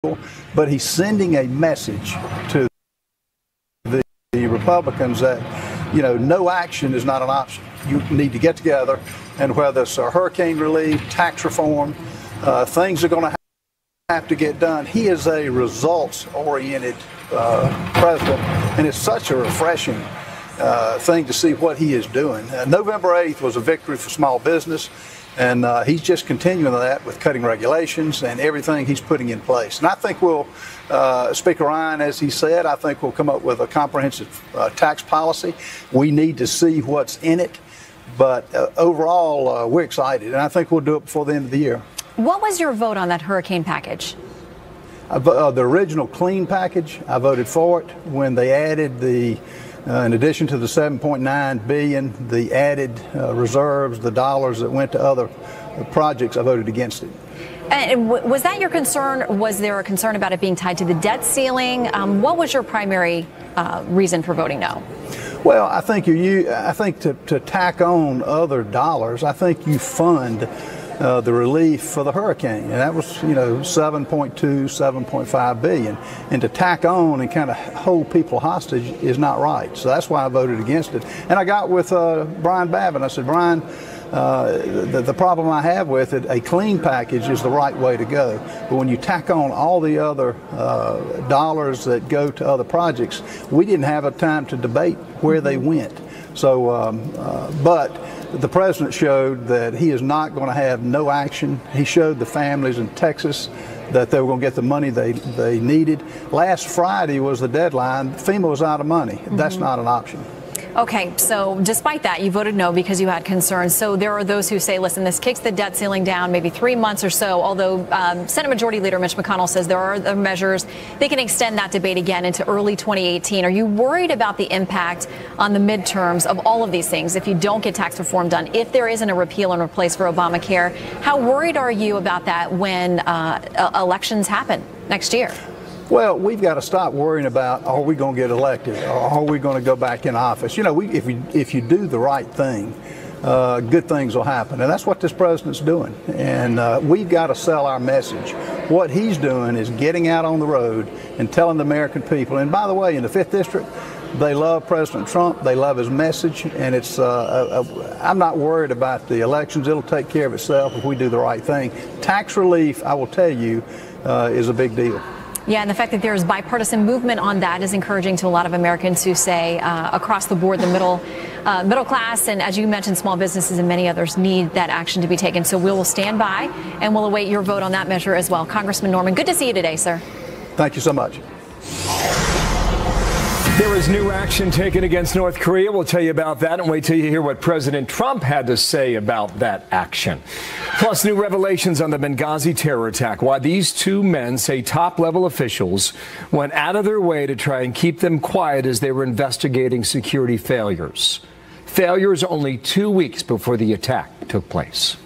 but he's sending a message to the Republicans that, you know, no action is not an option. You need to get together, and whether it's hurricane relief, tax reform, things are going to have to get done. He is a results-oriented president, and it's such a refreshing thing to see what he is doing. November 8th was a victory for small business, and he's just continuing that with cutting regulations and everything he's putting in place. And I think we'll, Speaker Ryan, as he said, I think we'll come up with a comprehensive tax policy. We need to see what's in it, but overall, we're excited, and I think we'll do it before the end of the year. What was your vote on that hurricane package? The original clean package, I voted for it. When they added the, in addition to the $7.9 billion, the added reserves, the dollars that went to other projects, I voted against it. And was that your concern? Was there a concern about it being tied to the debt ceiling? What was your primary reason for voting no? Well, I think to tack on other dollars, I think you fund the relief for the hurricane, and that was, you know, 7.5 billion, and to tack on and kind of hold people hostage is not right. So that's why I voted against it. And I got with Brian Babin. I said, Brian, the problem I have with it, a clean package is the right way to go. But when you tack on all the other dollars that go to other projects, we didn't have a time to debate where they went. So, but the president showed that he is not going to have no action. He showed the families in Texas that they were going to get the money they needed. Last Friday was the deadline. FEMA was out of money. That's not an option. Okay, so despite that, you voted no because you had concerns. So there are those who say, listen, this kicks the debt ceiling down maybe 3 months or so, although Senate Majority Leader Mitch McConnell says there are other measures. They can extend that debate again into early 2018. Are you worried about the impact on the midterms of all of these things if you don't get tax reform done, if there isn't a repeal and replace for Obamacare? How worried are you about that when elections happen next year? Well, we've got to stop worrying about, are we going to get elected, or are we going to go back in office? You know, if you do the right thing, good things will happen, and that's what this president's doing. And we've got to sell our message. What he's doing is getting out on the road and telling the American people. And by the way, in the 5th District, they love President Trump. They love his message, and it's. I'm not worried about the elections. It'll take care of itself if we do the right thing. Tax relief, I will tell you, is a big deal. Yeah, and the fact that there is bipartisan movement on that is encouraging to a lot of Americans who say across the board the middle class and, as you mentioned, small businesses and many others need that action to be taken. So we will stand by and we'll await your vote on that measure as well. Congressman Norman, good to see you today, sir. Thank you so much. There is new action taken against North Korea. We'll tell you about that and wait till you hear what President Trump had to say about that action. Plus, new revelations on the Benghazi terror attack. Why these two men say top-level officials went out of their way to try and keep them quiet as they were investigating security failures. Failures only 2 weeks before the attack took place.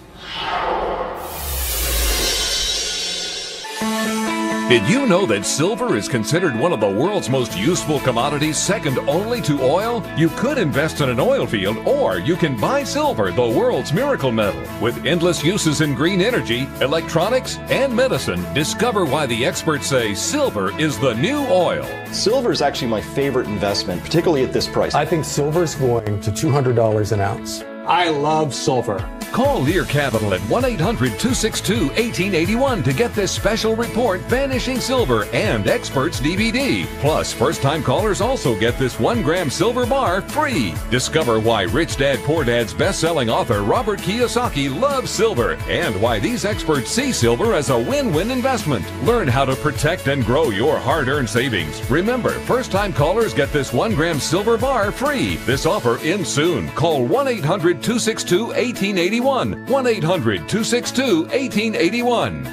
Did you know that silver is considered one of the world's most useful commodities, second only to oil? You could invest in an oil field, or you can buy silver, the world's miracle metal. With endless uses in green energy, electronics, and medicine, discover why the experts say silver is the new oil. Silver is actually my favorite investment, particularly at this price. I think silver is going to $200 an ounce. I love silver. Call Lear Capital at 1-800-262-1881 to get this special report, Vanishing Silver, and Experts DVD. Plus, first-time callers also get this 1-gram silver bar free. Discover why Rich Dad Poor Dad's best-selling author Robert Kiyosaki loves silver, and why these experts see silver as a win-win investment. Learn how to protect and grow your hard-earned savings. Remember, first-time callers get this 1-gram silver bar free. This offer ends soon. Call 1-800-262-1881. 1-800-262-1881.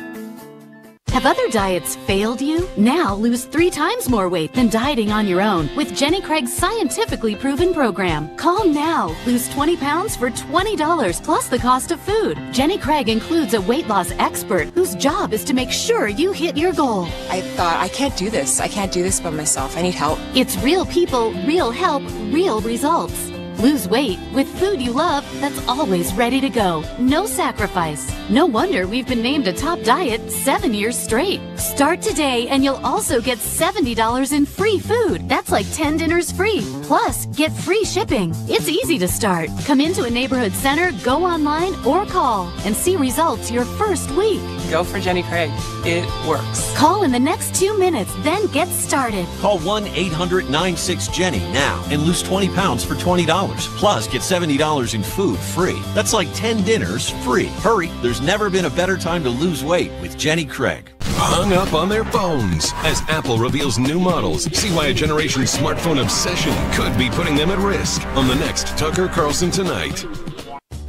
Have other diets failed you? Now lose 3 times more weight than dieting on your own with Jenny Craig's scientifically proven program. Call now. Lose 20 pounds for $20 plus the cost of food. Jenny Craig includes a weight loss expert whose job is to make sure you hit your goal. I thought, I can't do this. I can't do this by myself. I need help. It's real people, real help, real results. Lose weight with food you love that's always ready to go. No sacrifice. No wonder we've been named a top diet 7 years straight. Start today and you'll also get $70 in free food. That's like 10 dinners free. Plus, get free shipping. It's easy to start. Come into a neighborhood center, go online, or call and see results your first week. Go for Jenny Craig. It works. Call in the next 2 minutes, then get started. Call 1-800-96-JENNY now and lose 20 pounds for $20. Plus, get $70 in food free. That's like 10 dinners free. Hurry, there's never been a better time to lose weight with Jenny Craig. Hung up on their phones as Apple reveals new models. See why a generation smartphone obsession could be putting them at risk on the next Tucker Carlson Tonight.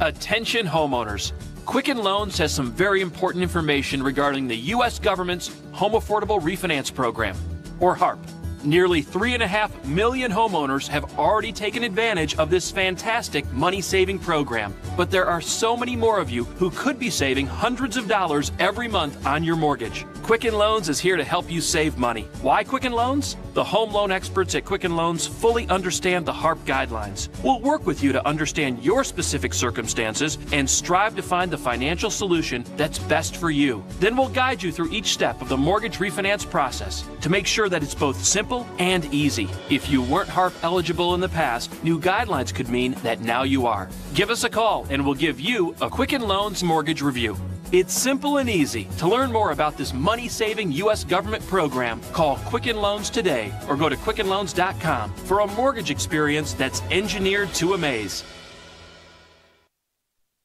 Attention homeowners. Quicken Loans has some very important information regarding the U.S. government's Home Affordable Refinance Program, or HARP. Nearly 3.5 million homeowners have already taken advantage of this fantastic money-saving program. But there are so many more of you who could be saving hundreds of dollars every month on your mortgage. Quicken Loans is here to help you save money. Why Quicken Loans? The home loan experts at Quicken Loans fully understand the HARP guidelines. We'll work with you to understand your specific circumstances and strive to find the financial solution that's best for you. Then we'll guide you through each step of the mortgage refinance process to make sure that it's both simple and easy. If you weren't HARP eligible in the past, new guidelines could mean that now you are. Give us a call and we'll give you a Quicken Loans mortgage review. It's simple and easy. To learn more about this money-saving U.S. government program, call Quicken Loans today or go to QuickenLoans.com for a mortgage experience that's engineered to amaze.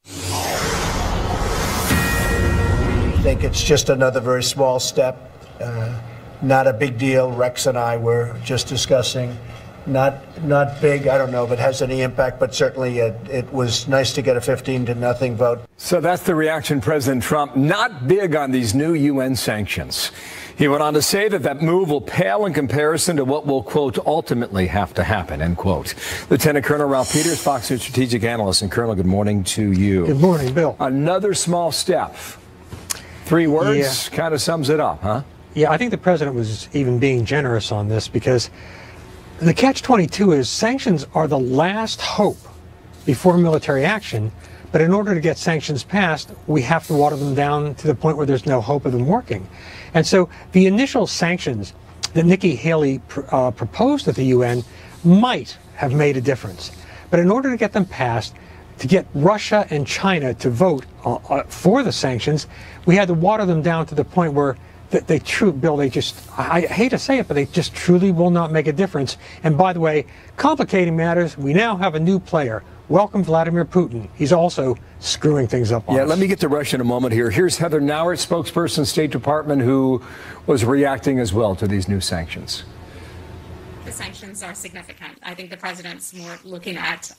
I think it's just another very small step, not a big deal. Rex and I were just discussing. Not big, I don't know if it has any impact, but certainly it was nice to get a 15-0 vote. So that's the reaction, President Trump, not big on these new UN sanctions. He went on to say that move will pale in comparison to what will, quote, ultimately have to happen, end quote. Lieutenant Colonel Ralph Peters, Fox News strategic analyst. And Colonel, good morning to you. Good morning, Bill. Another small step. 3 words, kind of sums it up, huh? Yeah, I think the president was even being generous on this because the catch-22 is sanctions are the last hope before military action, but in order to get sanctions passed, we have to water them down to the point where there's no hope of them working. And so the initial sanctions that Nikki Haley proposed at the UN might have made a difference. But in order to get them passed, to get Russia and China to vote for the sanctions, we had to water them down to the point where I hate to say it, but they just truly will not make a difference. And by the way, complicating matters, we now have a new player. Welcome Vladimir Putin. He's also screwing things up on us. Let me get to Russia in a moment here. Here's Heather Nauert, spokesperson, State Department, who was reacting as well to these new sanctions. The sanctions are significant. I think the president's more looking at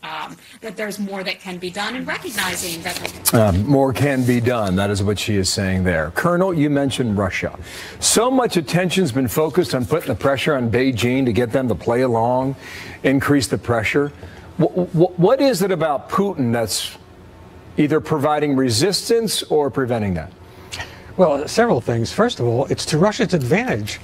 that there's more that can be done and recognizing that more can be done. That is what she is saying there. Colonel, you mentioned Russia. So much attention's been focused on putting the pressure on Beijing to get them to play along, increase the pressure. What is it about Putin that's either providing resistance or preventing that? Well, several things. First of all, it's to Russia's advantage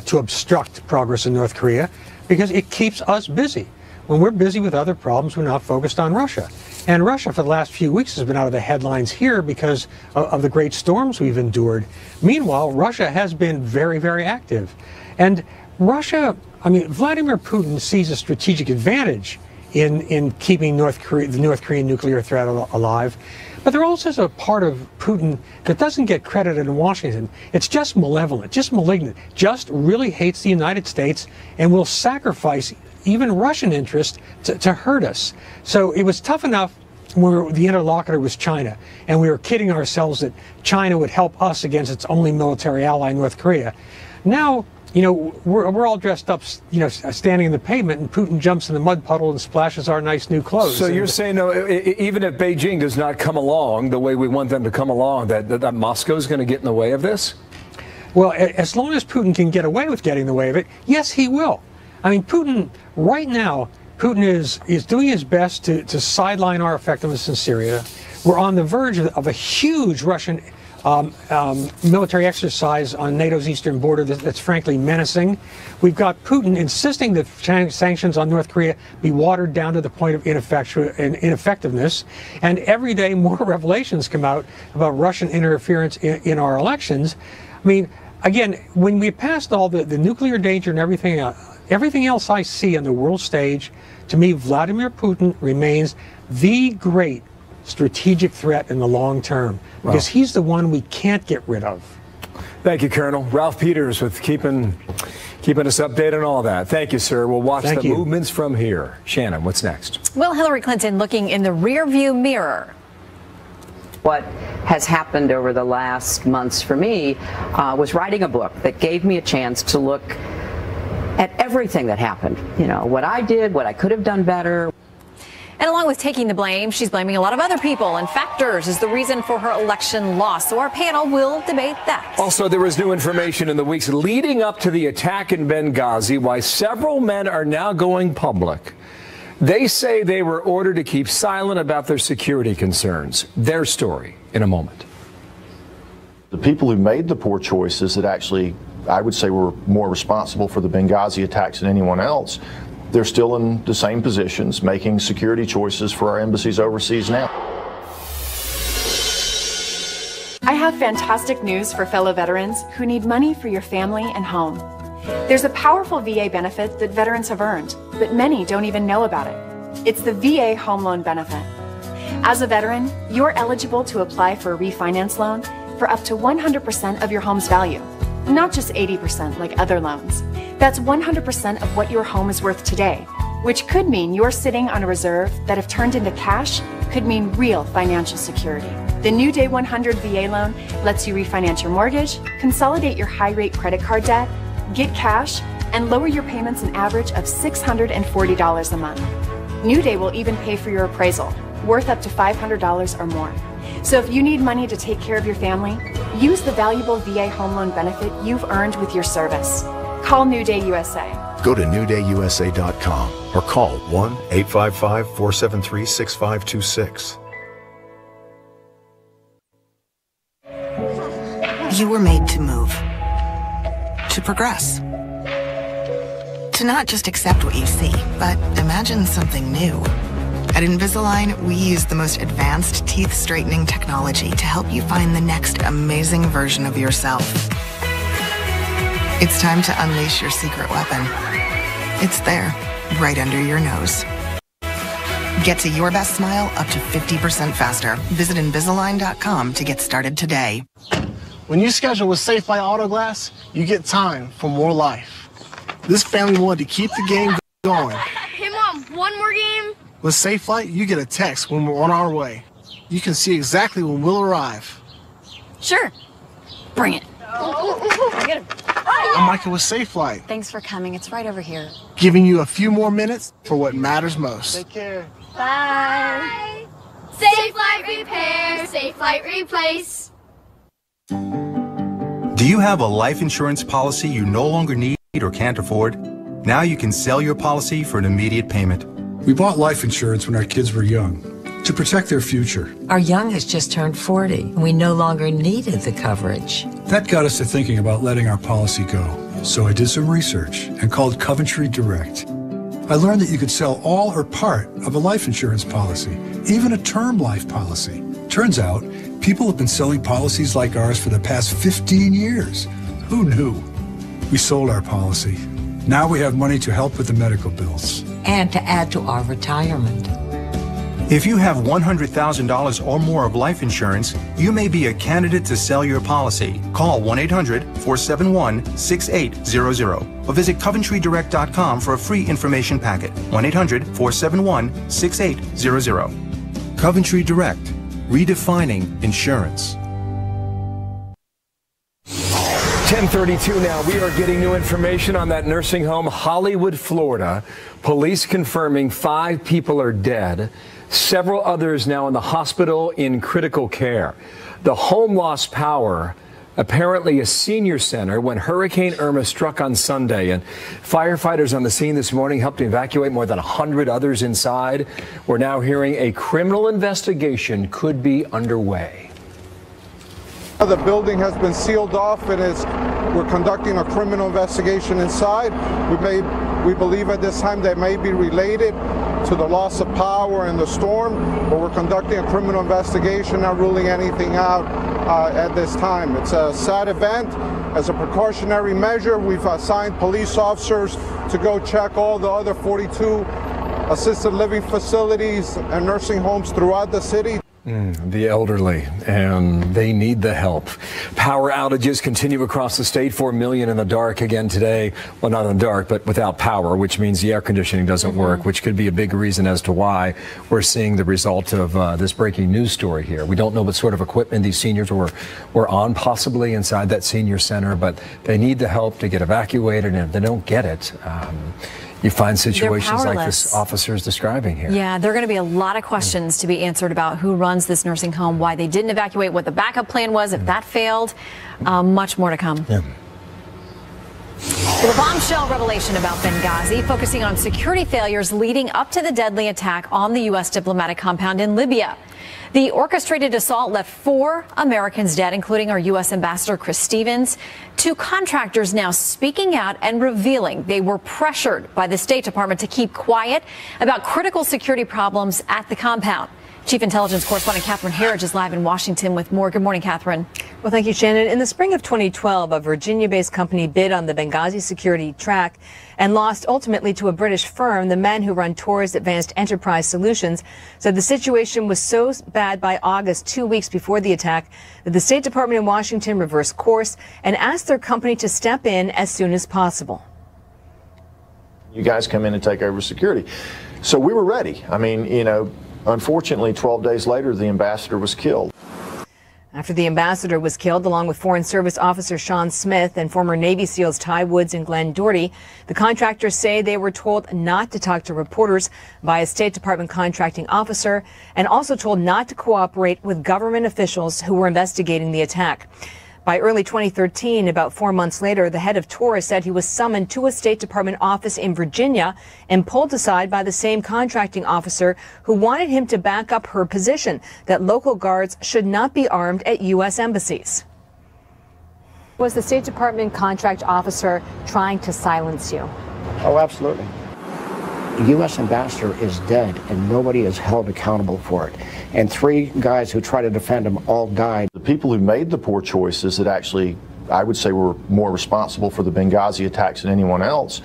to obstruct progress in North Korea because it keeps us busy. When we're busy with other problems, we're not focused on Russia. And Russia, for the last few weeks, has been out of the headlines here because of the great storms we've endured. Meanwhile, Russia has been very, very active. And Russia, Vladimir Putin sees a strategic advantage in keeping the North Korean nuclear threat alive. But there also is a part of Putin that doesn't get credited in Washington. It's just malevolent, just malignant, just really hates the United States and will sacrifice even Russian interest to hurt us. So it was tough enough when the interlocutor was China, and we were kidding ourselves that China would help us against its only military ally, North Korea. Now, we're all dressed up, standing in the pavement, and Putin jumps in the mud puddle and splashes our nice new clothes. So you're saying, no, even if Beijing does not come along the way we want them to come along, that Moscow's going to get in the way of this? Well, as long as Putin can get away with getting in the way of it, yes, he will. Putin, right now, Putin is doing his best to sideline our effectiveness in Syria. We're on the verge of a huge Russian military exercise on NATO's eastern border that's frankly menacing. We've got Putin insisting that sanctions on North Korea be watered down to the point of ineffectiveness. And every day more revelations come out about Russian interference in our elections. I mean, again, when we passed all the nuclear danger and everything else I see on the world stage, to me, Vladimir Putin remains the great strategic threat in the long term, because he's the one we can't get rid of. Thank you, Colonel. Ralph Peters with keeping us updated on all that. Thank you, sir. We'll watch the movements from here. Shannon, what's next? Well, Hillary Clinton looking in the rearview mirror. What has happened over the last months for me was writing a book that gave me a chance to look at everything that happened. You know, what I did, what I could have done better. And along with taking the blame, she's blaming a lot of other people and factors as the reason for her election loss. So our panel will debate that. Also, there was new information in the weeks leading up to the attack in Benghazi, why several men are now going public. They say they were ordered to keep silent about their security concerns. Their story in a moment. The people who made the poor choices that actually, I would say, were more responsible for the Benghazi attacks than anyone else, they're still in the same positions, making security choices for our embassies overseas now. I have fantastic news for fellow veterans who need money for your family and home. There's a powerful VA benefit that veterans have earned, but many don't even know about it. It's the VA Home Loan Benefit. As a veteran, you're eligible to apply for a refinance loan for up to 100% of your home's value, not just 80% like other loans. That's 100% of what your home is worth today, which could mean you're sitting on a reserve that, if turned into cash, could mean real financial security. The New Day 100 VA loan lets you refinance your mortgage, consolidate your high-rate credit card debt, get cash, and lower your payments an average of $640 a month. New Day will even pay for your appraisal, worth up to $500 or more. So if you need money to take care of your family, use the valuable VA home loan benefit you've earned with your service. Call New Day USA. Go to newdayusa.com or call 1-855-473-6526. You were made to move, to progress, to not just accept what you see, but imagine something new. At Invisalign, we use the most advanced teeth straightening technology to help you find the next amazing version of yourself. It's time to unleash your secret weapon. It's there, right under your nose. Get to your best smile up to 50% faster. Visit Invisalign.com to get started today. When you schedule with Safe Flight Auto Glass, you get time for more life. This family wanted to keep the game going. Hey, Mom, one more game? With Safe Flight, you get a text when we're on our way. You can see exactly when we'll arrive. Sure. Bring it. I'm Michael with Safe Flight. Thanks for coming. It's right over here. Giving you a few more minutes for what matters most. Take care. Bye. Safe Flight Repair, Safe Flight Replace. Do you have a life insurance policy you no longer need or can't afford? Now you can sell your policy for an immediate payment. We bought life insurance when our kids were young, to protect their future. Our young has just turned 40, and we no longer needed the coverage. That got us to thinking about letting our policy go. So I did some research and called Coventry Direct. I learned that you could sell all or part of a life insurance policy, even a term life policy. Turns out, people have been selling policies like ours for the past 15 years. Who knew? We sold our policy. Now we have money to help with the medical bills. And to add to our retirement. If you have $100,000 or more of life insurance, you may be a candidate to sell your policy. Call 1-800-471-6800 or visit CoventryDirect.com for a free information packet. 1-800-471-6800. Coventry Direct, redefining insurance. 10:32 now. We are getting new information on that nursing home, Hollywood, Florida. Police confirming 5 people are dead. Several others now in the hospital in critical care. The home lost power, apparently a senior center, when Hurricane Irma struck on Sunday. And firefighters on the scene this morning helped evacuate more than 100 others inside. We're now hearing a criminal investigation could be underway. The building has been sealed off and we're conducting a criminal investigation inside. We believe at this time they may be related to the loss of power and the storm, but we're conducting a criminal investigation, not ruling anything out at this time. It's a sad event. As a precautionary measure, we've assigned police officers to go check all the other 42 assisted living facilities and nursing homes throughout the city. The elderly, and they need the help. Power outages continue across the state. 4 million in the dark again today. Well, not in the dark, but without power, which means the air conditioning doesn't work, which could be a big reason as to why we're seeing the result of this breaking news story here. We don't know what sort of equipment these seniors were on, possibly inside that senior center, but they need the help to get evacuated, and if they don't get it, you find situations like this officer is describing here. Yeah, there are going to be a lot of questions to be answered about who runs this nursing home, why they didn't evacuate, what the backup plan was, if that failed. Much more to come. Yeah. Well, a bombshell revelation about Benghazi, focusing on security failures leading up to the deadly attack on the U.S. diplomatic compound in Libya. The orchestrated assault left 4 Americans dead, including our U.S. Ambassador Chris Stevens. 2 contractors now speaking out and revealing they were pressured by the State Department to keep quiet about critical security problems at the compound. Chief Intelligence Correspondent Catherine Herridge is live in Washington with more. Good morning, Catherine. Well, thank you, Shannon. In the spring of 2012, a Virginia-based company bid on the Benghazi security track and lost ultimately to a British firm. The men who run Tor's Advanced Enterprise Solutions said the situation was so bad by August, 2 weeks before the attack, that the State Department in Washington reversed course and asked their company to step in as soon as possible. You guys come in and take over security. So we were ready. I mean, you know, unfortunately, 12 days later, the ambassador was killed. After the ambassador was killed, along with Foreign Service Officer Sean Smith and former Navy SEALs Ty Woods and Glenn Doherty, the contractors say they were told not to talk to reporters by a State Department contracting officer and also told not to cooperate with government officials who were investigating the attack. By early 2013, about 4 months later, the head of TOR said he was summoned to a State Department office in Virginia and pulled aside by the same contracting officer who wanted him to back up her position that local guards should not be armed at U.S. embassies. Was the State Department contract officer trying to silence you? Oh, absolutely. The U.S. ambassador is dead, and nobody is held accountable for it. And 3 guys who tried to defend him all died. The people who made the poor choices that actually, I would say, were more responsible for the Benghazi attacks than anyone else,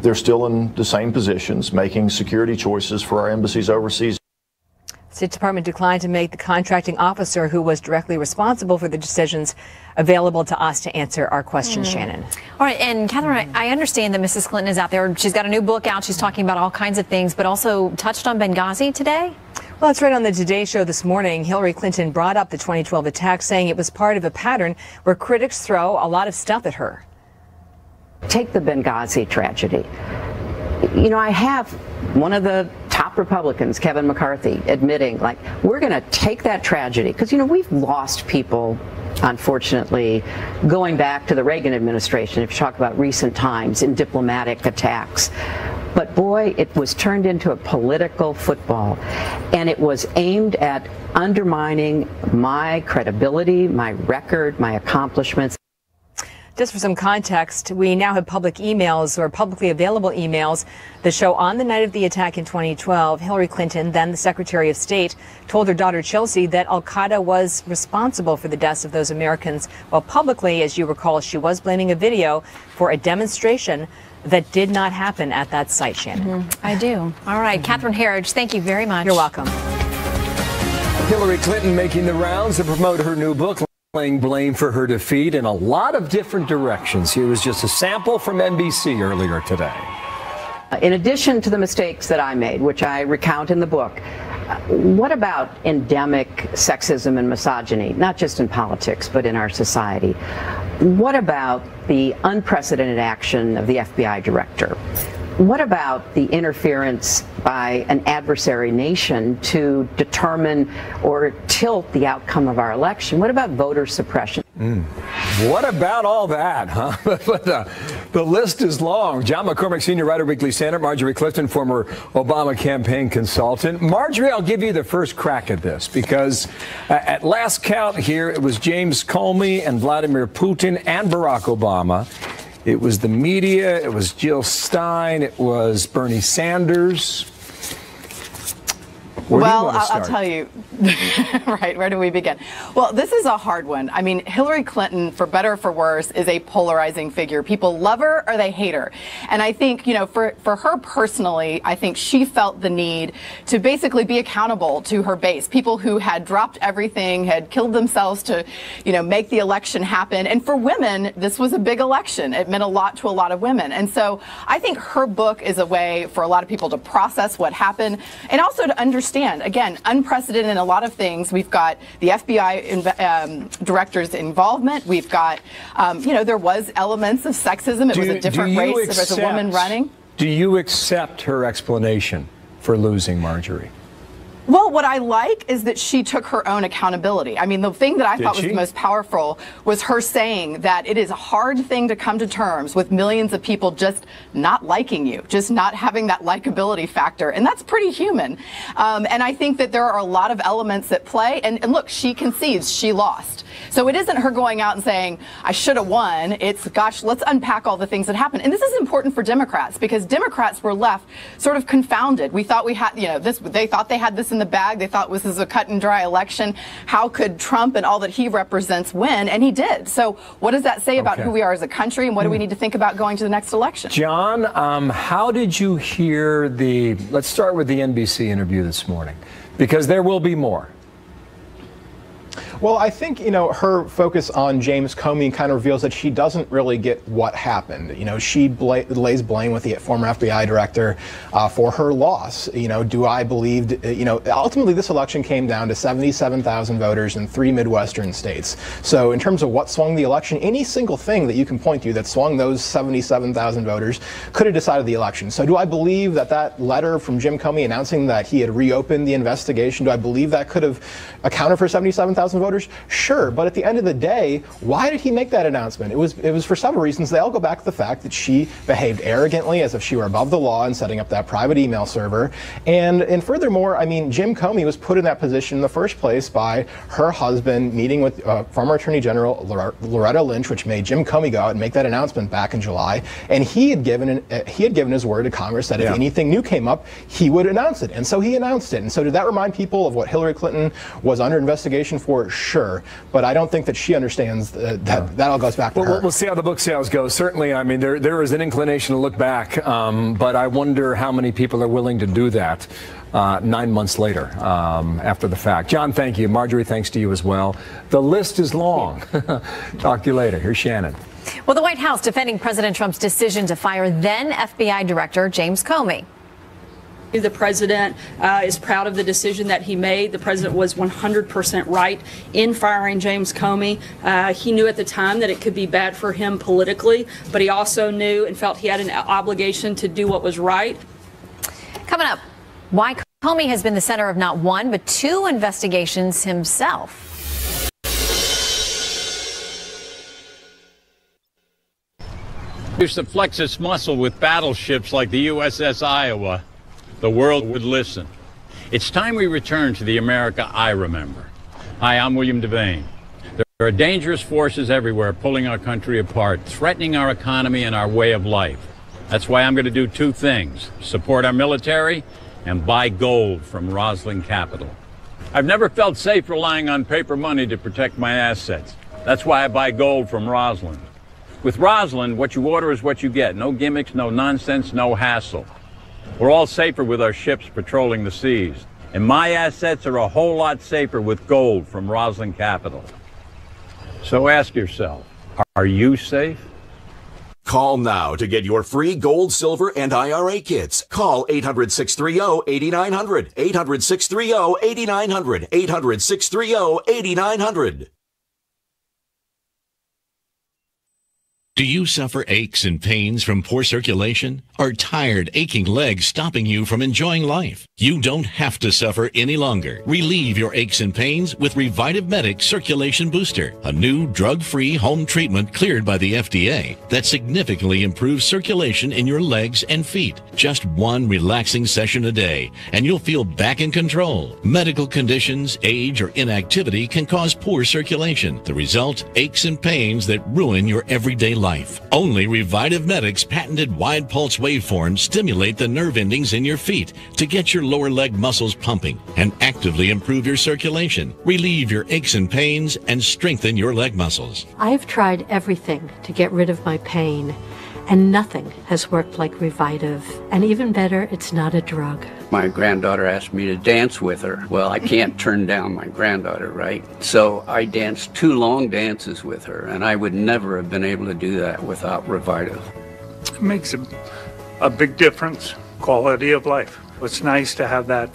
they're still in the same positions, making security choices for our embassies overseas. State Department declined to make the contracting officer who was directly responsible for the decisions available to us to answer our questions, Shannon. All right, and Catherine, I understand that Mrs. Clinton is out there. She's got a new book out. She's talking about all kinds of things, but also touched on Benghazi today? Well, that's right. On the Today Show this morning, Hillary Clinton brought up the 2012 attack, saying it was part of a pattern where critics throw a lot of stuff at her. Take the Benghazi tragedy. You know, I have one of the top Republicans, Kevin McCarthy, admitting, like, we're going to take that tragedy, because, you know, we've lost people, unfortunately, going back to the Reagan administration, if you talk about recent times, in diplomatic attacks. But boy, it was turned into a political football, and it was aimed at undermining my credibility, my record, my accomplishments. Just for some context, we now have public emails, or publicly available emails, that show on the night of the attack in 2012, Hillary Clinton, then the Secretary of State, told her daughter Chelsea that al-Qaeda was responsible for the deaths of those Americans, while publicly, as you recall, she was blaming a video for a demonstration that did not happen at that site, Shannon. I do. All right, Catherine Herridge, thank you very much. You're welcome. Hillary Clinton making the rounds to promote her new book, laying blame for her defeat in a lot of different directions. Here was just a sample from NBC earlier today. In addition to the mistakes that I made, which I recount in the book, what about endemic sexism and misogyny, not just in politics, but in our society? What about the unprecedented action of the FBI director? What about the interference by an adversary nation to determine or tilt the outcome of our election? What about voter suppression? What about all that, huh? But the list is long. John McCormick, senior writer, Weekly Standard. Marjorie Clifton, former Obama campaign consultant. Marjorie, I'll give you the first crack at this because at last count here, it was James Comey and Vladimir Putin and Barack Obama. It was the media. It was Jill Stein. It was Bernie Sanders. Well, I'll tell you, right, where do we begin? Well, this is a hard one. I mean, Hillary Clinton, for better or for worse, is a polarizing figure. People love her or they hate her. And I think, you know, for her personally, I think she felt the need to basically be accountable to her base. People who had dropped everything, had killed themselves to, you know, make the election happen. And for women, this was a big election. It meant a lot to a lot of women. And so I think her book is a way for a lot of people to process what happened and also to understand, again, unprecedented in a lot of things. We've got the FBI director's involvement. We've got, you know, there was elements of sexism. It was a different race. There was a woman running. Do you accept her explanation for losing, Marjorie? Well, what I like is that she took her own accountability. I mean, the thing that I thought was the most powerful was her saying that it is a hard thing to come to terms with millions of people just not liking you, just not having that likability factor. And that's pretty human. And I think that there are a lot of elements at play. And look, she concedes she lost. So it isn't her going out and saying, I should have won. It's, gosh, let's unpack all the things that happened. And this is important for Democrats because Democrats were left sort of confounded. We thought we had, you know, this, they thought they had this in the bag. They thought this was a cut and dry election. How could Trump and all that he represents win? And he did. So what does that say about who we are as a country and what do we need to think about going to the next election? John, how did you hear let's start with the NBC interview this morning, because there will be more. Well, I think, you know, her focus on James Comey kind of reveals that she doesn't really get what happened. You know, she lays blame with the former FBI director for her loss. You know, do I believe, you know, ultimately this election came down to 77,000 voters in 3 Midwestern states. So in terms of what swung the election, any single thing that you can point to that swung those 77,000 voters could have decided the election. So do I believe that that letter from Jim Comey announcing that he had reopened the investigation, do I believe that could have accounted for 77,000 voters? Sure, but at the end of the day, why did he make that announcement? It was for several reasons. They all go back to the fact that she behaved arrogantly, as if she were above the law in setting up that private email server. And furthermore, I mean, Jim Comey was put in that position in the first place by her husband meeting with former Attorney General Loretta Lynch, which made Jim Comey go out and make that announcement back in July. And he had given his word to Congress that if anything new came up, he would announce it. And so he announced it. And so did that remind people of what Hillary Clinton was under investigation for? Sure, but I don't think that she understands that all goes back to her. We'll see how the book sales go. Certainly, I mean, there is an inclination to look back, but I wonder how many people are willing to do that 9 months later after the fact. John, thank you. Marjorie, thanks to you as well. The list is long. Talk to you later. Here's Shannon. Well, the White House defending President Trump's decision to fire then FBI Director James Comey. The president is proud of the decision that he made. The president was 100% right in firing James Comey. He knew at the time that it could be bad for him politically, but he also knew and felt he had an obligation to do what was right. Coming up, why Comey has been the center of not one, but 2 investigations himself. Used to flex its muscle with battleships like the USS Iowa. The world would listen. It's time we return to the America I remember. Hi, I'm William Devane. There are dangerous forces everywhere pulling our country apart, threatening our economy and our way of life. That's why I'm going to do 2 things: support our military and buy gold from Roslyn Capital. I've never felt safe relying on paper money to protect my assets. That's why I buy gold from Roslyn. With Roslyn, what you order is what you get. No gimmicks, no nonsense, no hassle. We're all safer with our ships patrolling the seas. And my assets are a whole lot safer with gold from Roslyn Capital. So ask yourself, are you safe? Call now to get your free gold, silver, and IRA kits. Call 800-630-8900. 800-630-8900. 800-630-8900. Do you suffer aches and pains from poor circulation? Are tired, aching legs stopping you from enjoying life? You don't have to suffer any longer. Relieve your aches and pains with Revitive Medic Circulation Booster, a new drug-free home treatment cleared by the FDA that significantly improves circulation in your legs and feet. Just one relaxing session a day, and you'll feel back in control. Medical conditions, age, or inactivity can cause poor circulation. The result, aches and pains that ruin your everyday life. Only Revitive Medic's patented wide pulse waveforms stimulate the nerve endings in your feet to get your lower leg muscles pumping and actively improve your circulation, relieve your aches and pains, and strengthen your leg muscles. I've tried everything to get rid of my pain, and nothing has worked like Revitive. And even better, it's not a drug. My granddaughter asked me to dance with her. Well, I can't turn down my granddaughter, right? So I danced 2 long dances with her, and I would never have been able to do that without Revitive. It makes a big difference, quality of life. It's nice to have that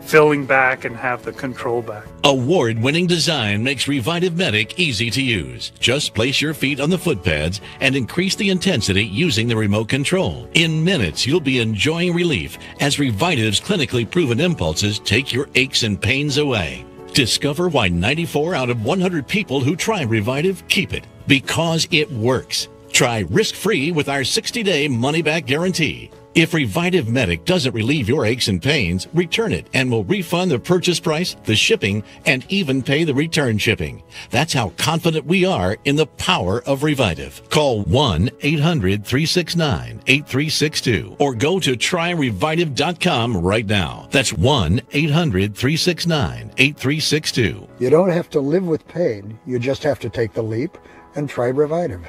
filling back and have the control back. Award-winning design makes Revitive Medic easy to use. Just place your feet on the foot pads and increase the intensity using the remote control. In minutes, you'll be enjoying relief as Revitive's clinically proven impulses take your aches and pains away. Discover why 94 out of 100 people who try Revitive keep it. Because it works. Try risk-free with our 60-day money-back guarantee. If Revitive Medic doesn't relieve your aches and pains, return it and we'll refund the purchase price, the shipping, and even pay the return shipping. That's how confident we are in the power of Revitive. Call 1-800-369-8362 or go to tryrevitive.com right now. That's 1-800-369-8362. You don't have to live with pain. You just have to take the leap and try Revitive.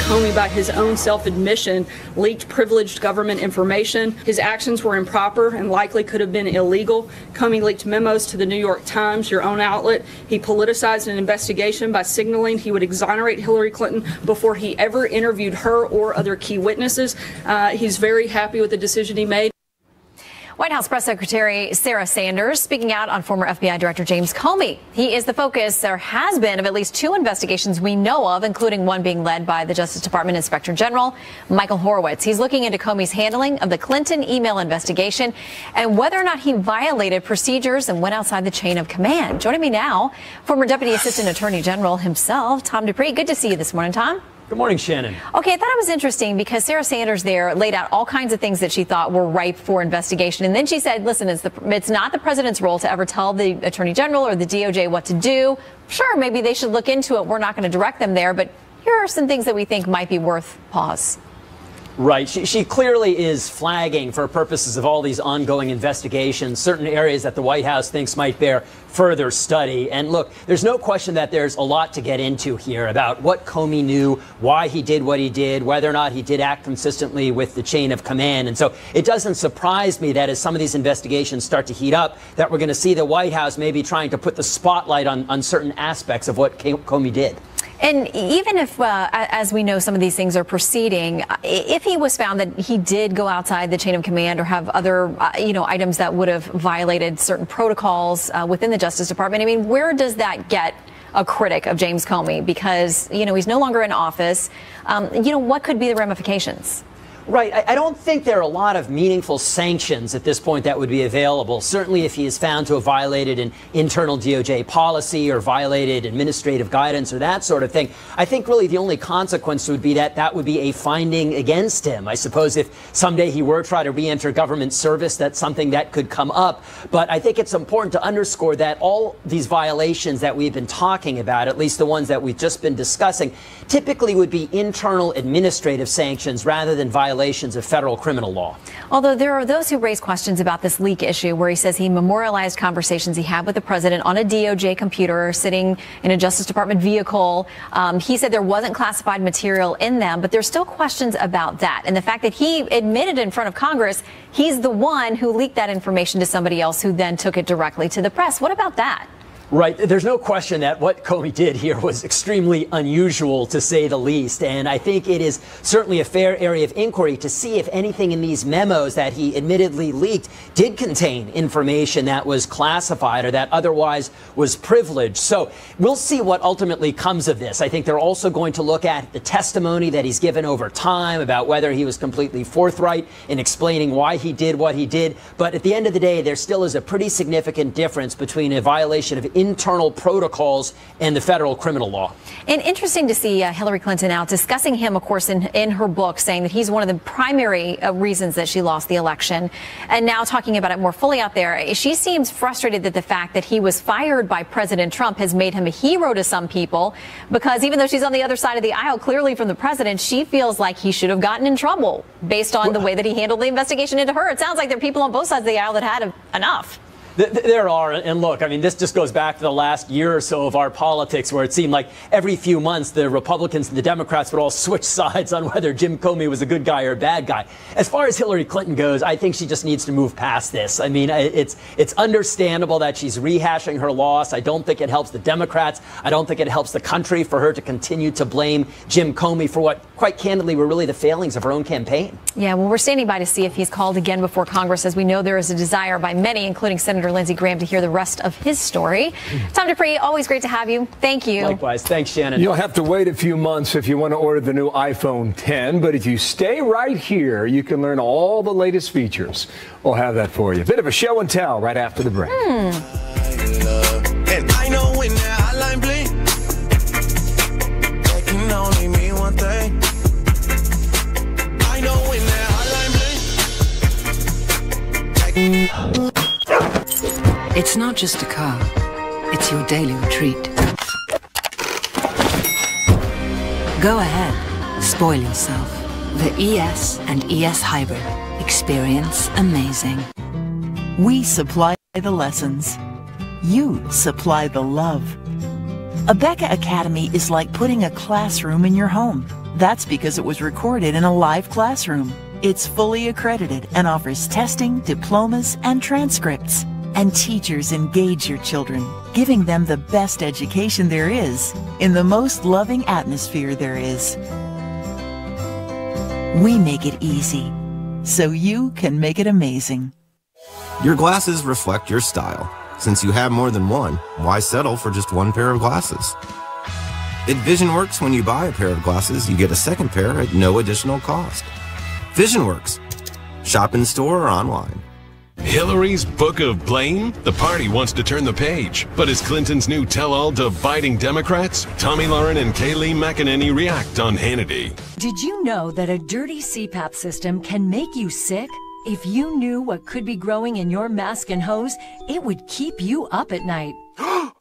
Comey, by his own self-admission, leaked privileged government information. His actions were improper and likely could have been illegal. Comey leaked memos to the New York Times, your own outlet. He politicized an investigation by signaling he would exonerate Hillary Clinton before he ever interviewed her or other key witnesses. He's very happy with the decision he made. White House Press Secretary Sarah Sanders speaking out on former FBI Director James Comey. He is the focus, there has been, of at least 2 investigations we know of, including one being led by the Justice Department Inspector General Michael Horowitz. He's looking into Comey's handling of the Clinton email investigation and whether or not he violated procedures and went outside the chain of command. Joining me now, former Deputy Assistant Attorney General himself, Tom Dupree. Good to see you this morning, Tom. Good morning, Shannon. Okay, I thought it was interesting because Sarah Sanders there laid out all kinds of things that she thought were ripe for investigation. And then she said, listen, it's not the president's role to ever tell the attorney general or the DOJ what to do. Sure, maybe they should look into it. We're not going to direct them there. But here are some things that we think might be worth pause. Right. She clearly is flagging, for purposes of all these ongoing investigations, certain areas that the White House thinks might bear further study. And look, there's no question that there's a lot to get into here about what Comey knew, why he did what he did, whether or not he did act consistently with the chain of command. And so it doesn't surprise me that as some of these investigations start to heat up, that we're going to see the White House maybe trying to put the spotlight on certain aspects of what Comey did. And even if, as we know, some of these things are proceeding, if he was found that he did go outside the chain of command or have other, items that would have violated certain protocols within the Justice Department, I mean, where does that get a critic of James Comey? Because, he's no longer in office. What could be the ramifications? Right. I don't think there are a lot of meaningful sanctions at this point that would be available. Certainly if he is found to have violated an internal DOJ policy or violated administrative guidance or that sort of thing, I think really the only consequence would be that would be a finding against him. I suppose if someday he were to try to re-enter government service, that's something that could come up. But I think it's important to underscore that all these violations that we've been talking about, at least the ones that we've just been discussing, typically would be internal administrative sanctions rather than violations of federal criminal law. Although there are those who raise questions about this leak issue where he says he memorialized conversations he had with the president on a DOJ computer sitting in a Justice Department vehicle. He said there wasn't classified material in them, but there's still questions about that. And the fact that he admitted in front of Congress he's the one who leaked that information to somebody else who then took it directly to the press. What about that? Right. There's no question that what Comey did here was extremely unusual, to say the least. And I think it is certainly a fair area of inquiry to see if anything in these memos that he admittedly leaked did contain information that was classified or that otherwise was privileged. So we'll see what ultimately comes of this. I think they're also going to look at the testimony that he's given over time about whether he was completely forthright in explaining why he did what he did. But at the end of the day, there still is a pretty significant difference between a violation of internal protocols and the federal criminal law. And interesting to see Hillary Clinton out discussing him, of course, in her book, saying that he's one of the primary reasons that she lost the election. And now talking about it more fully out there, she seems frustrated that the fact that he was fired by President Trump has made him a hero to some people, because even though she's on the other side of the aisle, clearly from the president, she feels like he should have gotten in trouble based on the way that he handled the investigation into her. It sounds like there are people on both sides of the aisle that had enough. There are, and look, I mean, this just goes back to the last year or so of our politics, where it seemed like every few months the Republicans and the Democrats would all switch sides on whether Jim Comey was a good guy or a bad guy. As far as Hillary Clinton goes, I think she just needs to move past this. I mean, it's understandable that she's rehashing her loss. I don't think it helps the Democrats. I don't think it helps the country for her to continue to blame Jim Comey for what, quite candidly, were really the failings of her own campaign. Yeah, well, we're standing by to see if he's called again before Congress, as we know there is a desire by many, including Senator Lindsey Graham, to hear the rest of his story. Tom Dupree, always great to have you. Thank you. Likewise. Thanks, Shannon. You'll have to wait a few months if you want to order the new iPhone 10, but if you stay right here, you can learn all the latest features. We'll have that for you. A bit of a show and tell right after the break. And I know when that hotline blink, that can only mean one thing. I know when that hotline blink. It's not just a car, it's your daily retreat. Go ahead, spoil yourself. The ES and ES Hybrid. Experience amazing. We supply the lessons. You supply the love. Abeka Academy is like putting a classroom in your home. That's because it was recorded in a live classroom. It's fully accredited and offers testing, diplomas, and transcripts. And teachers engage your children, giving them the best education there is in the most loving atmosphere there is. We make it easy, so you can make it amazing. Your glasses reflect your style. Since you have more than one, why settle for just one pair of glasses? At VisionWorks, when you buy a pair of glasses, you get a second pair at no additional cost. VisionWorks. Shop in store or online. Hillary's Book of Blame? The party wants to turn the page. But is Clinton's new tell-all dividing Democrats? Tommy Lauren and Kayleigh McEnany react on Hannity. Did you know that a dirty CPAP system can make you sick? If you knew what could be growing in your mask and hose, it would keep you up at night.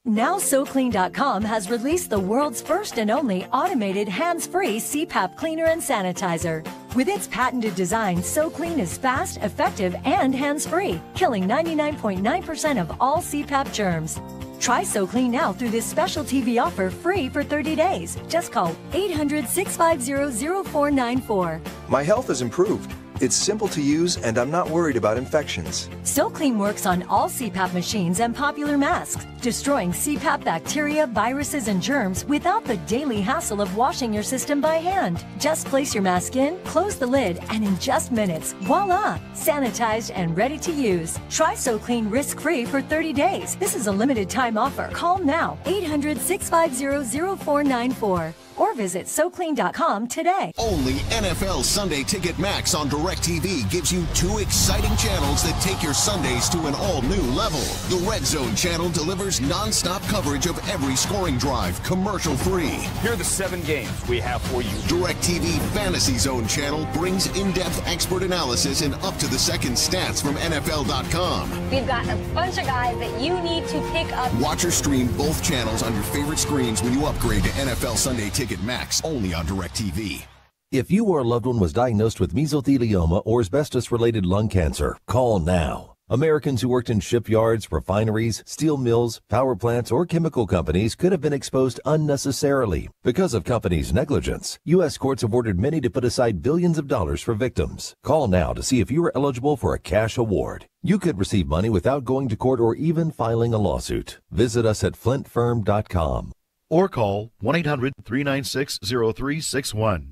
Now SoClean.com has released the world's first and only automated hands-free CPAP cleaner and sanitizer. With its patented design, SoClean is fast, effective, and hands-free, killing 99.9% of all CPAP germs. Try SoClean now through this special TV offer, free for 30 days. Just call 800-650-0494. My health has improved. It's simple to use, and I'm not worried about infections. SoClean works on all CPAP machines and popular masks, destroying CPAP bacteria, viruses, and germs without the daily hassle of washing your system by hand. Just place your mask in, close the lid, and in just minutes, voila! Sanitized and ready to use. Try SoClean risk-free for 30 days. This is a limited time offer. Call now, 800-650-0494. Or visit SoClean.com today. Only NFL Sunday Ticket Max on DirecTV gives you 2 exciting channels that take your Sundays to an all-new level. The Red Zone channel delivers non-stop coverage of every scoring drive, commercial-free. Here are the 7 games we have for you. DirecTV Fantasy Zone channel brings in-depth expert analysis and up-to-the-second stats from NFL.com. We've got a bunch of guys that you need to pick up. Watch or stream both channels on your favorite screens when you upgrade to NFL Sunday Ticket Max, only on DirecTV. If you or a loved one was diagnosed with mesothelioma or asbestos-related lung cancer, call now. Americans who worked in shipyards, refineries, steel mills, power plants, or chemical companies could have been exposed unnecessarily. Because of companies' negligence, U.S. courts have ordered many to put aside billions of dollars for victims. Call now to see if you are eligible for a cash award. You could receive money without going to court or even filing a lawsuit. Visit us at flintfirm.com. Or call 1-800-396-0361.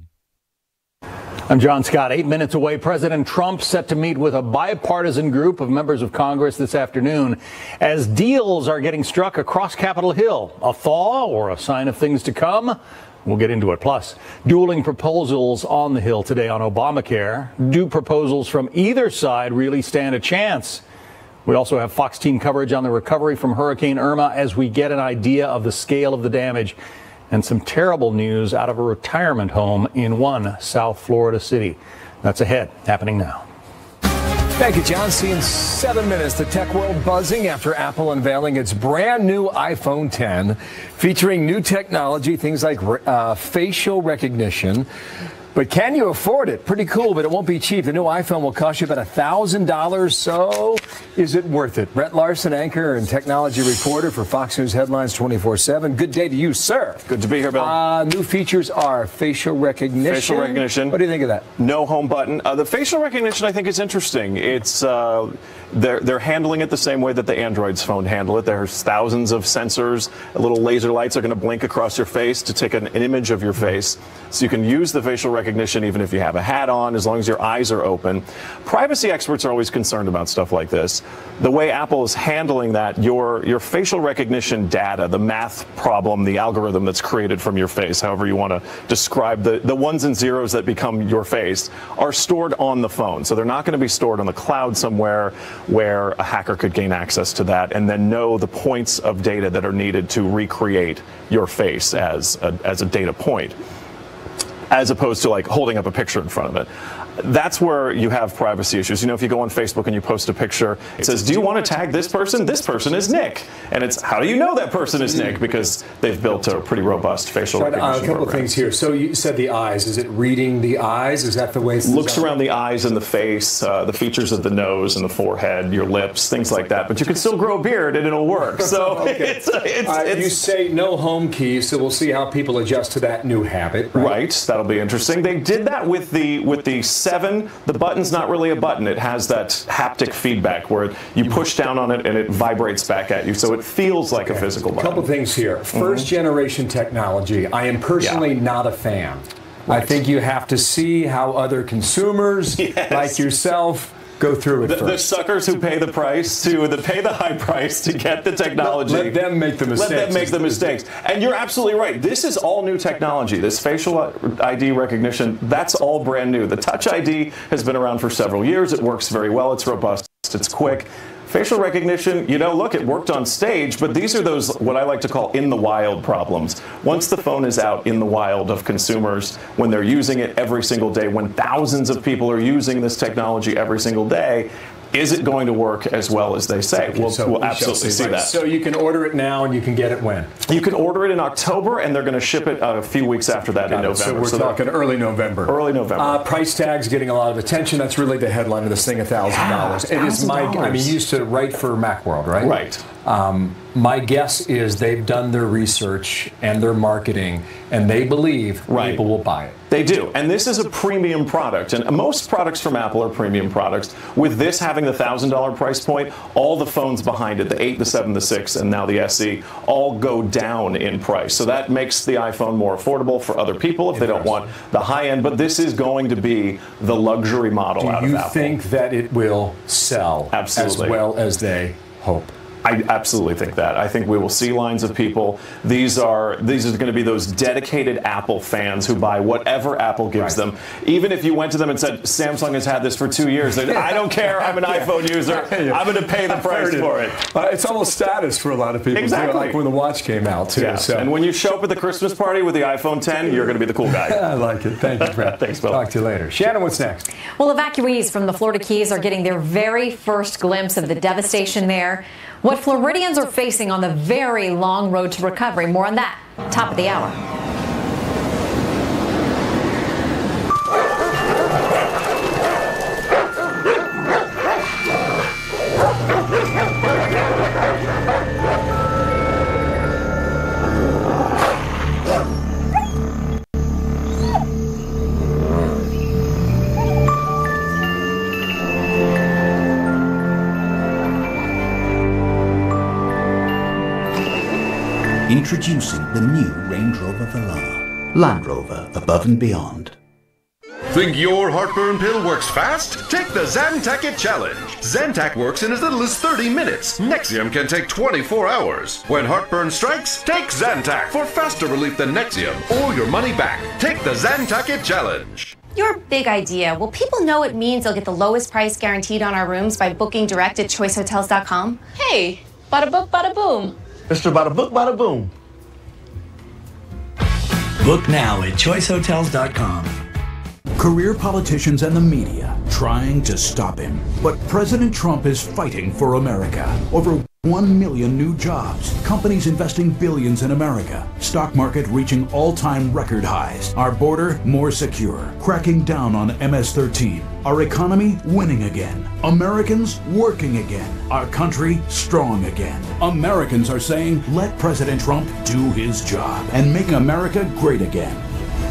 I'm John Scott. 8 minutes away, President Trump set to meet with a bipartisan group of members of Congress this afternoon as deals are getting struck across Capitol Hill. A thaw or a sign of things to come? We'll get into it. Plus, dueling proposals on the Hill today on Obamacare. Do proposals from either side really stand a chance? We also have Fox team coverage on the recovery from Hurricane Irma as we get an idea of the scale of the damage. And some terrible news out of a retirement home in one South Florida city. That's ahead, happening now. Thank you, John. See you in 7 minutes. The tech world buzzing after Apple unveiling its brand new iPhone 10, featuring new technology, things like facial recognition. But can you afford it? Pretty cool, but it won't be cheap. The new iPhone will cost you about $1,000. So is it worth it? Brett Larson, anchor and technology reporter for Fox News Headlines 24/7. Good day to you, sir. Good to be here, Bill. New features are facial recognition. Facial recognition. What do you think of that? No home button. The facial recognition, I think, is interesting. It's they're handling it the same way that the Android's phone handle it. There's thousands of sensors. Little laser lights are going to blink across your face to take an image of your face. So you can use the facial recognition even if you have a hat on, as long as your eyes are open. Privacy experts are always concerned about stuff like this. The way Apple is handling that, your facial recognition data, the math problem, the algorithm that's created from your face, however you want to describe the ones and zeros that become your face, are stored on the phone. So they're not going to be stored on the cloud somewhere where a hacker could gain access to that and then know the points of data that are needed to recreate your face as a data point, as opposed to like holding up a picture in front of it. That's where you have privacy issues. You know, if you go on Facebook and you post a picture, it says, do you want to tag this person? This person is Nick. And it's, how do you know that person is Nick? Because they've built a pretty robust facial recognition A couple of things here. So you said the eyes. Is it reading the eyes? Is that the way? Looks around the eyes and the face, the features of the nose and the forehead, your lips, things like that. But you can still grow a beard and it'll work. So okay. You say no home key, so we'll see how people adjust to that new habit. Right. That'll be interesting. They did that with the 7. The button's not really a button. It has that haptic feedback where you push down on it and it vibrates back at you. So it feels like a physical button. A couple things here. First generation technology, I am personally not a fan. Right. I think you have to see how other consumers like yourself go through it first. The suckers who pay the price pay the high price to get the technology. Let them make the mistakes. Let them make the mistakes. And you're absolutely right. This is all new technology. This facial ID recognition, that's all brand new. The Touch ID has been around for several years. It works very well. It's robust. It's quick. Facial recognition, you know, look, it worked on stage, but these are those, what I like to call in the wild problems. Once the phone is out in the wild of consumers, when they're using it every single day, when thousands of people are using this technology every single day, is it going to work as well as they say? We'll absolutely see that. So you can order it now and you can get it when? You can order it in October and they're going to ship it a few weeks after that in November. So we're talking early November. Early November. Price tag's getting a lot of attention. That's really the headline of this thing, $1,000. It is you used to write for Macworld, right? Right. My guess is they've done their research and their marketing, and they believe people will buy it. They do. And this is a premium product. And most products from Apple are premium products. With this having the $1,000 price point, all the phones behind it, the 8, the 7, the 6, and now the SE, all go down in price. So that makes the iPhone more affordable for other people if they don't want the high end. But this is going to be the luxury model out of Apple. Do you think that it will sell as well as they hope? I absolutely think that. I think we will see lines of people. These are going to be those dedicated Apple fans who buy whatever Apple gives them. Even if you went to them and said, Samsung has had this for 2 years, I don't care, I'm an iPhone user, I'm going to pay the price for it. It's almost status for a lot of people, exactly. Like when the watch came out, too. Yes. So. And when you show up at the Christmas party with the iPhone 10, you're going to be the cool guy. I like it. Thank you, Brett. Thanks, Bill. Talk to you later. Shannon, what's next? Well, evacuees from the Florida Keys are getting their very first glimpse of the devastation there. What Floridians are facing on the very long road to recovery. More on that. Top of the hour. Introducing the new Range Rover Velar. Land Rover, above and beyond. Think your heartburn pill works fast? Take the Zantac It Challenge. Zantac works in as little as 30 minutes. Nexium can take 24 hours. When heartburn strikes, take Zantac for faster relief than Nexium or your money back. Take the Zantac It Challenge. Your big idea. Will people know it means they'll get the lowest price guaranteed on our rooms by booking direct at choicehotels.com? Hey, bada book, bada boom. Mr. Bada Book, Bada Boom. Book now at choicehotels.com. Career politicians and the media trying to stop him. But President Trump is fighting for America. Over 1 million new jobs. Companies investing billions in America. Stock market reaching all-time record highs. Our border more secure. Cracking down on MS-13. Our economy winning again. Americans working again. Our country strong again. Americans are saying, let President Trump do his job and make America great again.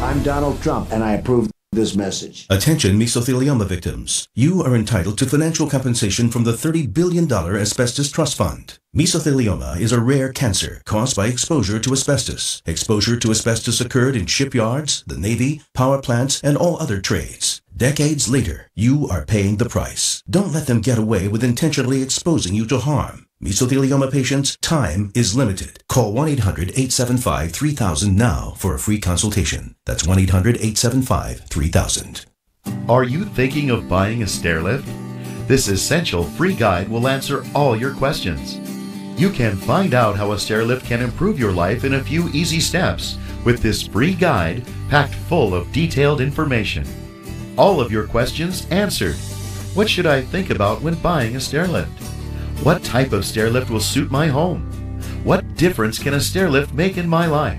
I'm Donald Trump, and I approve this message. Attention mesothelioma victims. You are entitled to financial compensation from the $30 billion Asbestos Trust Fund. Mesothelioma is a rare cancer caused by exposure to asbestos. Exposure to asbestos occurred in shipyards, the Navy, power plants, and all other trades. Decades later, you are paying the price. Don't let them get away with intentionally exposing you to harm. Mesothelioma patients, time is limited. Call 1-800-875-3000 now for a free consultation. That's 1-800-875-3000. Are you thinking of buying a stair lift? This essential free guide will answer all your questions. You can find out how a stair lift can improve your life in a few easy steps with this free guide packed full of detailed information. All of your questions answered. What should I think about when buying a stair lift? What type of stair lift will suit my home? What difference can a stair lift make in my life?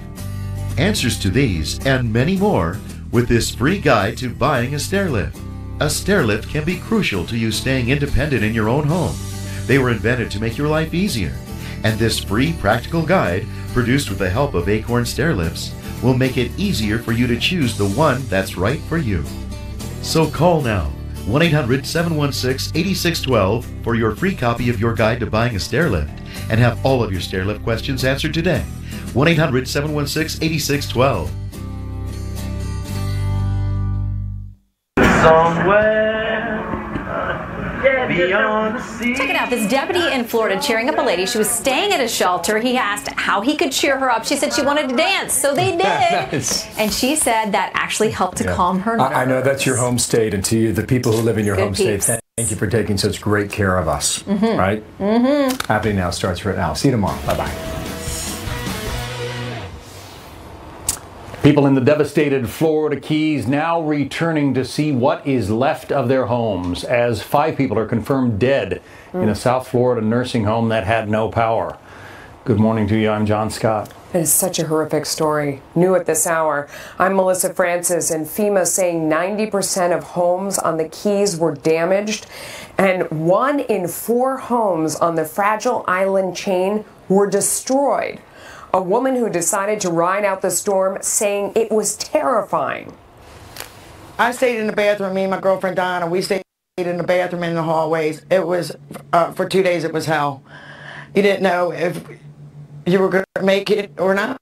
Answers to these and many more with this free guide to buying a stair lift. A stair lift can be crucial to you staying independent in your own home. They were invented to make your life easier. And this free practical guide, produced with the help of Acorn Stair Lifts, will make it easier for you to choose the one that's right for you. So call now. 1-800-716-8612 for your free copy of your guide to buying a stair lift and have all of your stair lift questions answered today. 1-800-716-8612. Beyond the sea. Check it out. This deputy in Florida cheering up a lady. She was staying at a shelter. He asked how he could cheer her up. She said she wanted to dance, so they did. Nice. And she said that actually helped to calm her nerves. I know that's your home state, and to you, the people who live in your Good home peeps. state, thank you for taking such great care of us. Mhm. Right? Mm-hmm. Happening Now starts right now. See you tomorrow. Bye-bye. People in the devastated Florida Keys now returning to see what is left of their homes as 5 people are confirmed dead in a South Florida nursing home that had no power. Good morning to you. I'm John Scott. It is such a horrific story. New at this hour, I'm Melissa Francis, and FEMA saying 90% of homes on the Keys were damaged, and 1 in 4 homes on the Fragile Island chain were destroyed. A woman who decided to ride out the storm saying it was terrifying. I stayed in the bathroom, me and my girlfriend Donna, we stayed in the bathroom in the hallways. It was, for 2 days it was hell. You didn't know if you were going to make it or not.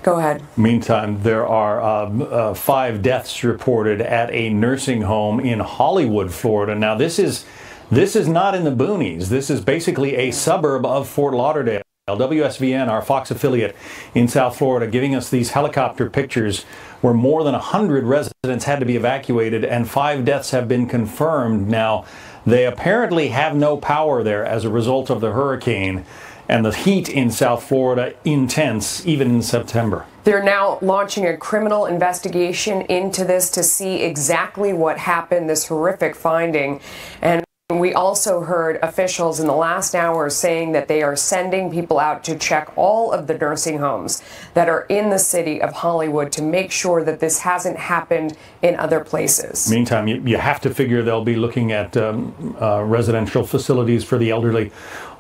Go ahead. Meantime, there are 5 deaths reported at a nursing home in Hollywood, Florida. Now, this is not in the boonies. This is basically a suburb of Fort Lauderdale. WSVN, our Fox affiliate in South Florida, giving us these helicopter pictures where more than 100 residents had to be evacuated and 5 deaths have been confirmed. Now, they apparently have no power there as a result of the hurricane, and the heat in South Florida intense even in September. They're now launching a criminal investigation into this to see exactly what happened, this horrific finding. And we also heard officials in the last hour saying that they are sending people out to check all of the nursing homes that are in the city of Hollywood to make sure that this hasn't happened in other places. Meantime, you have to figure they'll be looking at residential facilities for the elderly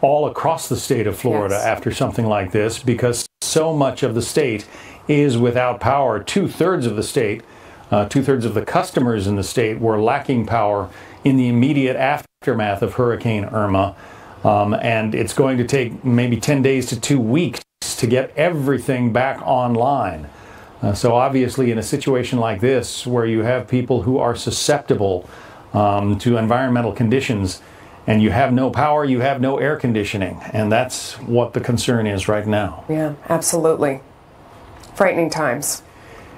all across the state of Florida after something like this, because so much of the state is without power. 2/3 of the state, 2/3 of the customers in the state were lacking power in the immediate aftermath of Hurricane Irma. And it's going to take maybe 10 days to 2 weeks to get everything back online. So obviously in a situation like this, where you have people who are susceptible to environmental conditions, and you have no power, you have no air conditioning. And that's what the concern is right now. Yeah, absolutely. Frightening times.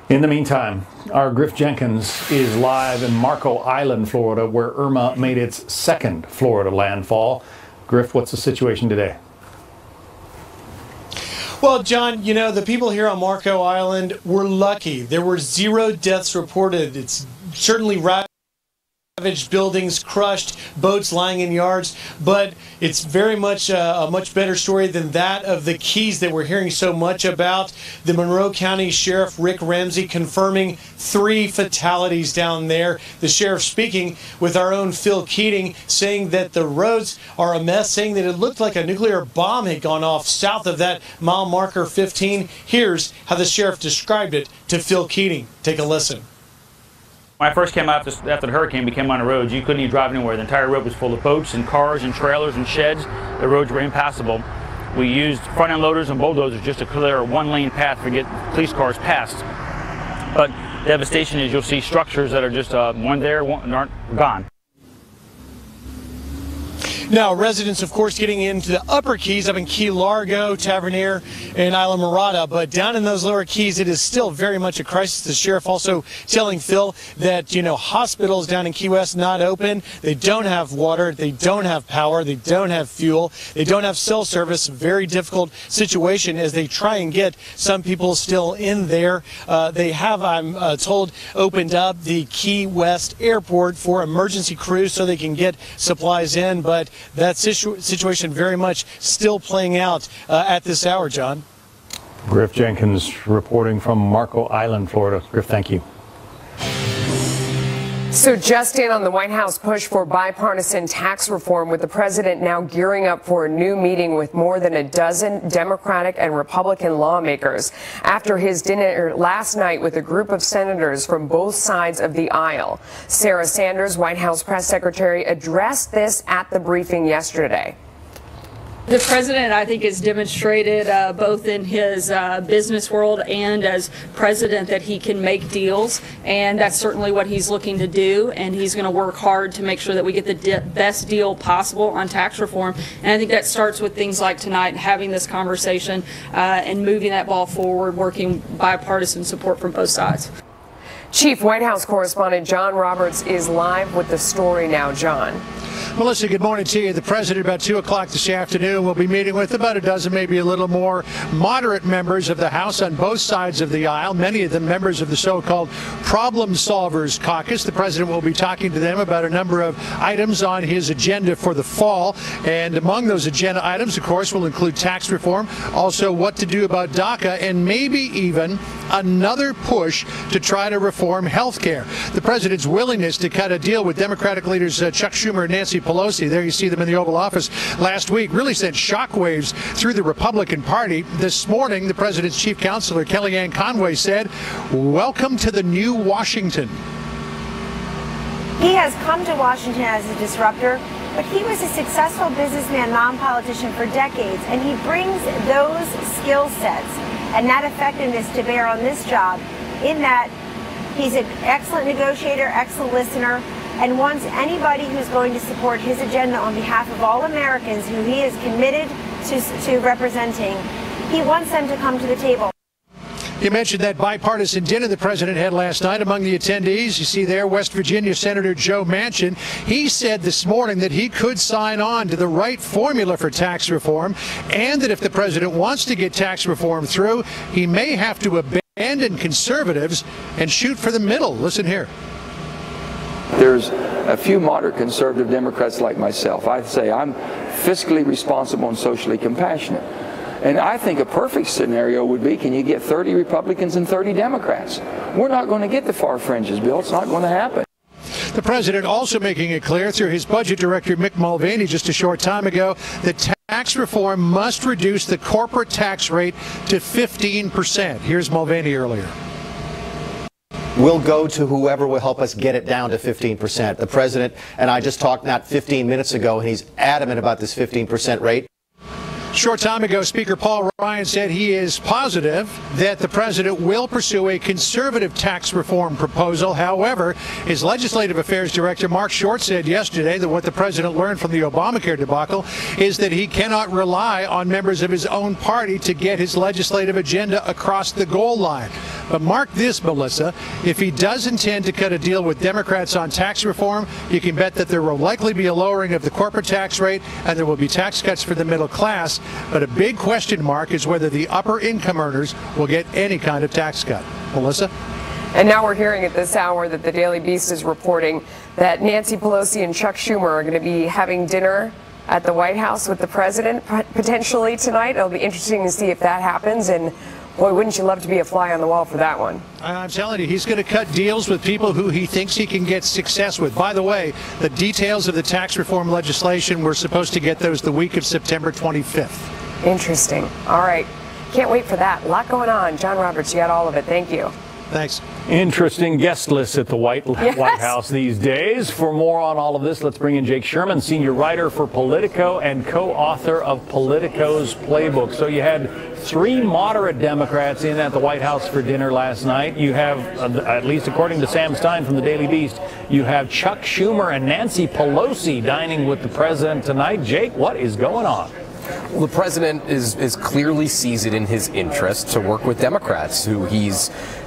In the meantime, our Griff Jenkins is live in Marco Island, Florida, where Irma made its second Florida landfall. Griff, what's the situation today? Well, John, you know, the people here on Marco Island were lucky. There were 0 deaths reported. It's certainly ravaged buildings, crushed, boats lying in yards, but it's very much a much better story than that of the Keys that we're hearing so much about. The Monroe County Sheriff Rick Ramsey confirming 3 fatalities down there. The sheriff speaking with our own Phil Keating, saying that the roads are a mess, saying that it looked like a nuclear bomb had gone off south of that mile marker 15. Here's how the sheriff described it to Phil Keating. Take a listen. When I first came out after the hurricane, we came on the roads. You couldn't even drive anywhere. The entire road was full of boats and cars and trailers and sheds. The roads were impassable. We used front-end loaders and bulldozers just to clear a 1-lane path to get police cars past. But devastation is you'll see structures that are just one there, one aren't gone. Now, residents, of course, getting into the upper Keys up in Key Largo, Tavernier, and Isla Mirada, but down in those lower Keys, it is still very much a crisis. The sheriff also telling Phil that, you know, hospitals down in Key West not open. They don't have water. They don't have power. They don't have fuel. They don't have cell service. Very difficult situation as they try and get some people still in there. They have, I'm told, opened up the Key West airport for emergency crews so they can get supplies in, but that situation very much still playing out at this hour, John. Griff Jenkins reporting from Marco Island, Florida. Griff, thank you. So just in on the White House push for bipartisan tax reform, with the president now gearing up for a new meeting with more than a dozen Democratic and Republican lawmakers after his dinner last night with a group of senators from both sides of the aisle. Sarah Sanders, White House press secretary, addressed this at the briefing yesterday. The president, I think, has demonstrated both in his business world and as president that he can make deals, and that's certainly what he's looking to do, and he's going to work hard to make sure that we get the best deal possible on tax reform. And I think that starts with things like tonight, having this conversation and moving that ball forward, working bipartisan support from both sides. Chief White House correspondent John Roberts is live with the story now. John. Melissa, good morning to you. The president, about 2 o'clock this afternoon, will be meeting with about a dozen, maybe a little more, moderate members of the House on both sides of the aisle, many of them members of the so-called Problem Solvers Caucus. The president will be talking to them about a number of items on his agenda for the fall. And among those agenda items, of course, will include tax reform, also what to do about DACA, and maybe even another push to try to reform health care. The president's willingness to cut a deal with Democratic leaders Chuck Schumer and Nancy Pelosi, there you see them in the Oval Office last week, really sent shockwaves through the Republican Party. This morning, the president's chief counselor, Kellyanne Conway, said, "Welcome to the new Washington." He has come to Washington as a disruptor, but he was a successful businessman, non-politician for decades, and he brings those skill sets and that effectiveness to bear on this job, in that he's an excellent negotiator, excellent listener, and wants anybody who's going to support his agenda on behalf of all Americans who he is committed to representing. He wants them to come to the table. You mentioned that bipartisan dinner the president had last night. Among the attendees, you see there West Virginia Senator Joe Manchin. He said this morning that he could sign on to the right formula for tax reform, and that if the president wants to get tax reform through, he may have to abandon conservatives and shoot for the middle. Listen here. There's a few moderate conservative Democrats like myself. I say I'm fiscally responsible and socially compassionate. And I think a perfect scenario would be, can you get 30 Republicans and 30 Democrats? We're not going to get the far fringes, Bill. It's not going to happen. The president also making it clear through his budget director, Mick Mulvaney, just a short time ago, that tax reform must reduce the corporate tax rate to 15%. Here's Mulvaney earlier. will go to whoever will help us get it down to 15%. The president and I just talked not 15 minutes ago, and he's adamant about this 15% rate. Short time ago, Speaker Paul Ryan said he is positive that the president will pursue a conservative tax reform proposal. However, his legislative affairs director, Mark Short, said yesterday that what the president learned from the Obamacare debacle is that he cannot rely on members of his own party to get his legislative agenda across the goal line. But mark this, Melissa, if he does intend to cut a deal with Democrats on tax reform, you can bet that there will likely be a lowering of the corporate tax rate and there will be tax cuts for the middle class. But a big question mark is whether the upper income earners will get any kind of tax cut. Melissa? And now we're hearing at this hour that the Daily Beast is reporting that Nancy Pelosi and Chuck Schumer are going to be having dinner at the White House with the president potentially tonight. It'll be interesting to see if that happens. And boy, wouldn't you love to be a fly on the wall for that one? I'm telling you, he's going to cut deals with people who he thinks he can get success with. By the way, the details of the tax reform legislation, we're supposed to get those the week of September 25th. Interesting. All right. Can't wait for that. A lot going on. John Roberts, you got all of it. Thank you. Thanks. Interesting guest list at the White House these days. For more on all of this, let's bring in Jake Sherman, senior writer for Politico and co-author of Politico's Playbook. So you had 3 moderate Democrats in at the White House for dinner last night. You have, at least according to Sam Stein from the Daily Beast, you have Chuck Schumer and Nancy Pelosi dining with the president tonight. Jake, what is going on? Well, the president is clearly sees it in his interest to work with Democrats who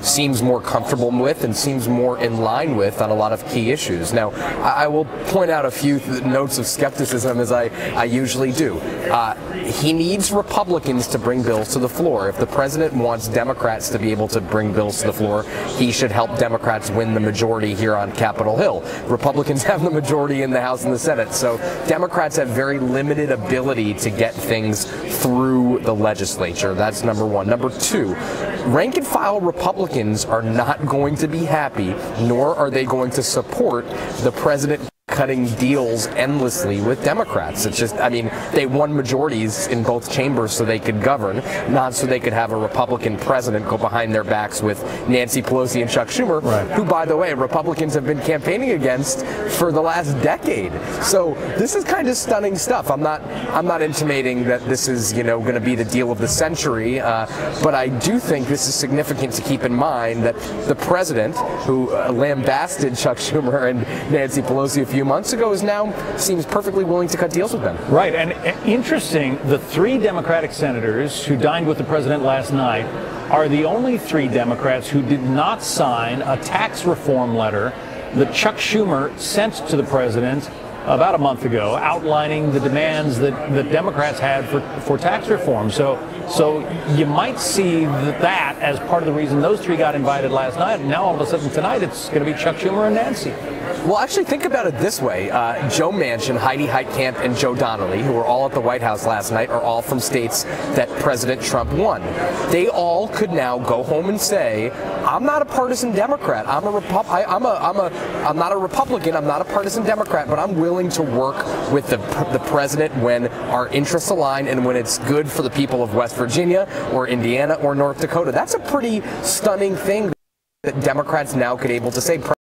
seems more comfortable with and seems more in line with on a lot of key issues. Now, I will point out a few notes of skepticism, as I usually do. He needs Republicans to bring bills to the floor. If the president wants Democrats to be able to bring bills to the floor, he should help Democrats win the majority here on Capitol Hill. Republicans have the majority in the House and the Senate, so Democrats have very limited ability to get things through the legislature. That's number one. Number two, rank and file Republicans are not going to be happy, nor are they going to support the president cutting deals endlessly with Democrats. It's just, I mean, they won majorities in both chambers so they could govern, not so they could have a Republican president go behind their backs with Nancy Pelosi and Chuck Schumer, who, by the way, Republicans have been campaigning against for the last decade. So this is kind of stunning stuff. I'm not intimating that this is, going to be the deal of the century, but I do think this is significant to keep in mind that the president, who lambasted Chuck Schumer and Nancy Pelosi a few months ago, seems perfectly willing to cut deals with them. Right, and interesting, the 3 Democratic senators who dined with the president last night are the only 3 Democrats who did not sign a tax reform letter that Chuck Schumer sent to the president about a month ago, outlining the demands that Democrats had for tax reform. So you might see that as part of the reason those 3 got invited last night. And now all of a sudden tonight it's going to be Chuck Schumer and Nancy. Well, actually, think about it this way. Joe Manchin, Heidi Heitkamp, and Joe Donnelly, who were all at the White House last night, are all from states that President Trump won. They all could now go home and say, I'm not a partisan Democrat. I'm not a Republican. I'm not a partisan Democrat, but I'm willing to work with the president when our interests align and when it's good for the people of West Virginia or Indiana or North Dakota. That's a pretty stunning thing that Democrats now could able to say.